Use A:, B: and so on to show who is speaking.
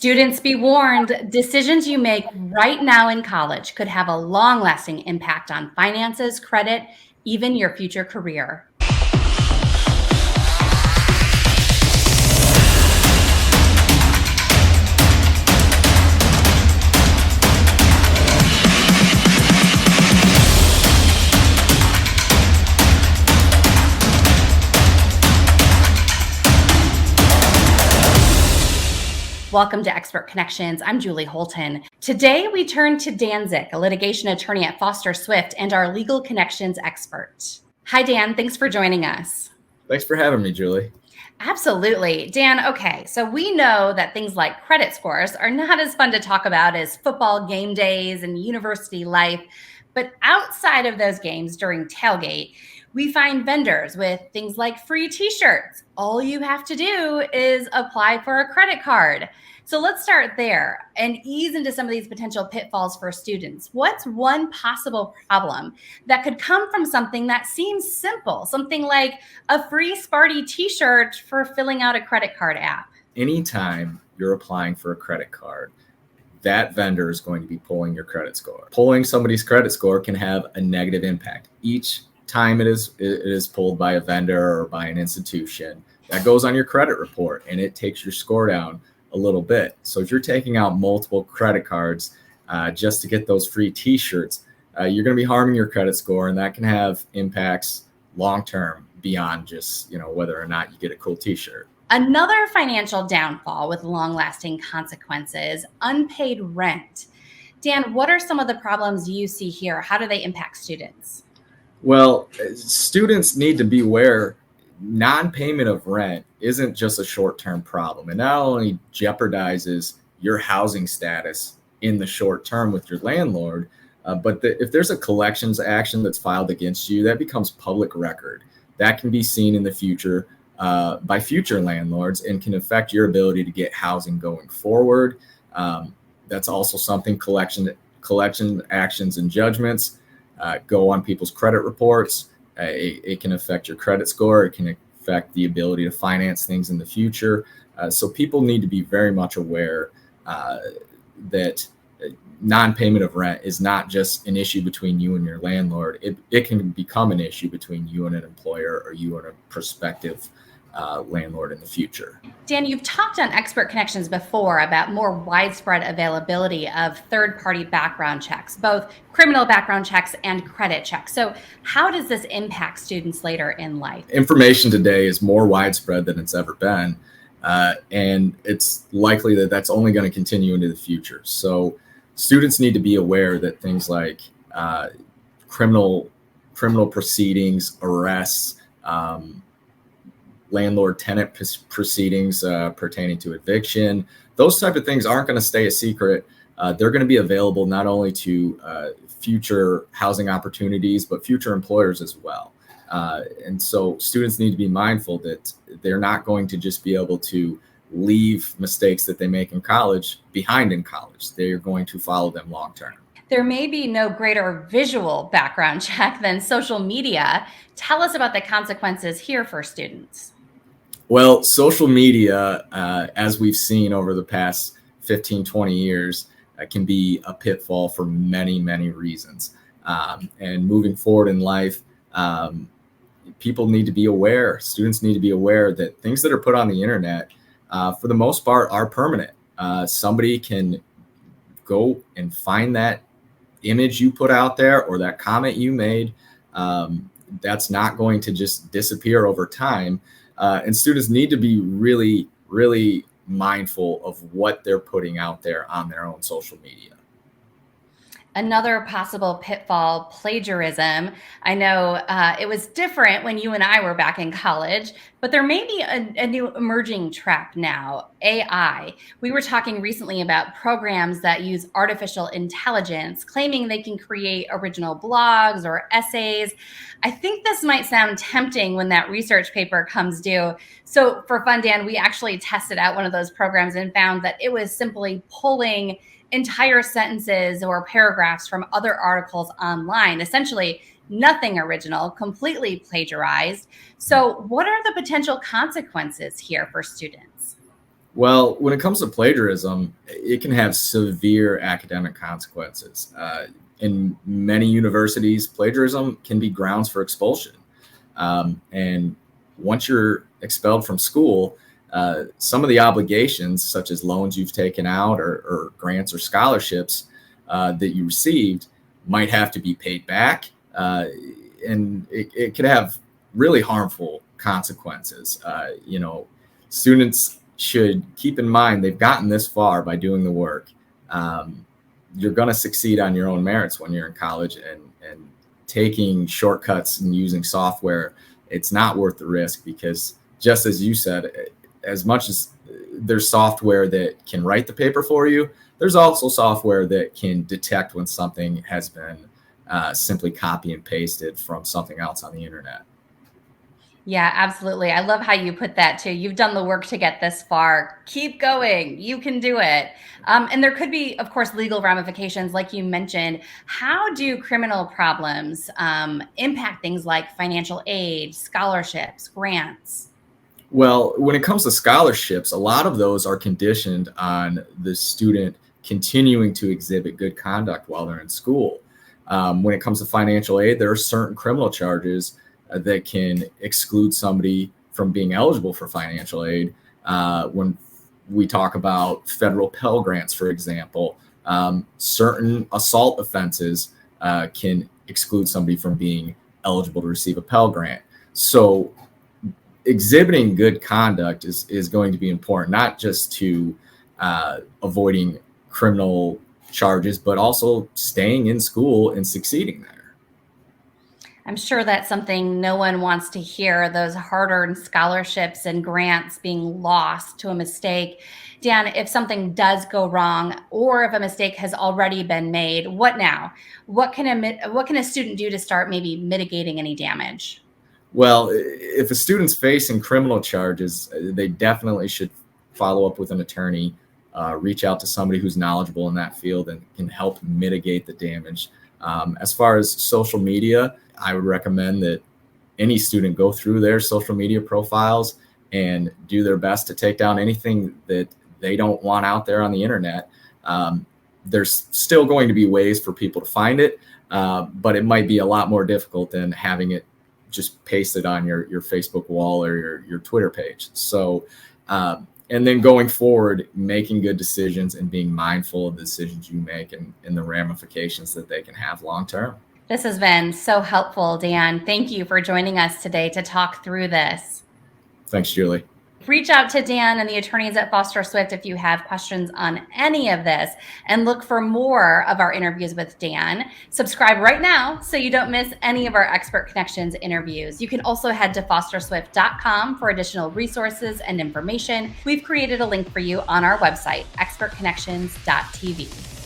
A: Students, be warned, decisions you make right now in college could have a long-lasting impact on finances, credit, even your future career. Welcome to Expert Connections. I'm Julie Holton. Today, we turn to Dan Zick, a litigation attorney at Foster Swift and our legal connections expert. Hi, Dan. Thanks for joining us.
B: Thanks for having me, Julie.
A: Absolutely. Dan, okay, so we know that things like credit scores are not as fun to talk about as football game days and university life. But outside of those games during tailgate, we find vendors with things like free T-shirts. All you have to do is apply for a credit card. So let's start there and ease into some of these potential pitfalls for students. What's one possible problem that could come from something that seems simple, something like a free Sparty T-shirt for filling out a credit card app?
B: Anytime you're applying for a credit card, that vendor is going to be pulling your credit score. Pulling somebody's credit score can have a negative impact. Each time it is pulled by a vendor or by an institution, that goes on your credit report and it takes your score down a little bit. So if you're taking out multiple credit cards just to get those free T-shirts, you're going to be harming your credit score, and that can have impacts long-term beyond just whether or not you get a cool T-shirt.
A: Another financial downfall with long-lasting consequences, unpaid rent. Dan, what are some of the problems you see here? How do they impact students?
B: Well, students need to be aware non-payment of rent isn't just a short-term problem. It not only jeopardizes your housing status in the short term with your landlord, but if there's a collections action that's filed against you, that becomes public record. That can be seen in the future by future landlords and can affect your ability to get housing going forward. That's also something collection actions and judgments go on people's credit reports. It can affect your credit score. It can affect the ability to finance things in the future. So people need to be very much aware that non-payment of rent is not just an issue between you and your landlord. It can become an issue between you and an employer or you and a prospective landlord in the future.
A: Dan, you've talked on Expert Connections before about more widespread availability of third-party background checks, both criminal background checks and credit checks. So how does this impact students later in life?
B: Information today is more widespread than it's ever been, and it's likely that that's only going to continue into the future. So students need to be aware that things like criminal proceedings, arrests, landlord-tenant proceedings pertaining to eviction. Those type of things aren't going to stay a secret. They're going to be available not only to future housing opportunities, but future employers as well. And so students need to be mindful that they're not going to just be able to leave mistakes that they make in college behind in college. They're going to follow them long-term.
A: There may be no greater visual background check than social media. Tell us about the consequences here for students.
B: Well, social media, as we've seen over the past 15, 20 years, can be a pitfall for many, many reasons. And moving forward in life, people need to be aware, students need to be aware that things that are put on the internet, for the most part, are permanent. Somebody can go and find that image you put out there or that comment you made. That's not going to just disappear over time. And students need to be really, really mindful of what they're putting out there on their own social media.
A: Another possible pitfall, plagiarism. I know it was different when you and I were back in college, but there may be a new emerging trap now, AI. We were talking recently about programs that use artificial intelligence, claiming they can create original blogs or essays. I think this might sound tempting when that research paper comes due. So for fun, Dan, we actually tested out one of those programs and found that it was simply pulling entire sentences or paragraphs from other articles online, essentially nothing original, completely plagiarized. So what are the potential consequences here for students?
B: Well, when it comes to plagiarism, it can have severe academic consequences. In many universities, plagiarism can be grounds for expulsion. And once you're expelled from school, some of the obligations, such as loans you've taken out or grants or scholarships that you received, might have to be paid back. And it could have really harmful consequences. Students should keep in mind they've gotten this far by doing the work. You're going to succeed on your own merits when you're in college, and taking shortcuts and using software, it's not worth the risk, because just as you said, as much as there's software that can write the paper for you, there's also software that can detect when something has been simply copy and pasted from something else on the internet.
A: Yeah, absolutely. I love how you put that too. You've done the work to get this far. Keep going. You can do it. And there could be, of course, legal ramifications, like you mentioned. How do criminal problems impact things like financial aid, scholarships, grants?
B: Well, when it comes to scholarships, a lot of those are conditioned on the student continuing to exhibit good conduct while they're in school. When it comes to financial aid, there are certain criminal charges that can exclude somebody from being eligible for financial aid. When we talk about federal Pell Grants, for example, certain assault offenses can exclude somebody from being eligible to receive a Pell Grant. So exhibiting good conduct is going to be important, not just to avoiding criminal charges, but also staying in school and succeeding there.
A: I'm sure that's something no one wants to hear, those hard-earned scholarships and grants being lost to a mistake. Dan, if something does go wrong, or if a mistake has already been made, what now? What can a student do to start maybe mitigating any damage?
B: Well, if a student's facing criminal charges, they definitely should follow up with an attorney, reach out to somebody who's knowledgeable in that field and can help mitigate the damage. As far as social media, I would recommend that any student go through their social media profiles and do their best to take down anything that they don't want out there on the internet. There's still going to be ways for people to find it, but it might be a lot more difficult than having it just pasted on your Facebook wall or your Twitter page. So, and then going forward, making good decisions and being mindful of the decisions you make and the ramifications that they can have long term.
A: This has been so helpful, Dan. Thank you for joining us today to talk through this.
B: Thanks, Julie.
A: Reach out to Dan and the attorneys at Foster Swift if you have questions on any of this, and look for more of our interviews with Dan. Subscribe right now so you don't miss any of our Expert Connections interviews. You can also head to fosterswift.com for additional resources and information. We've created a link for you on our website, expertconnections.tv.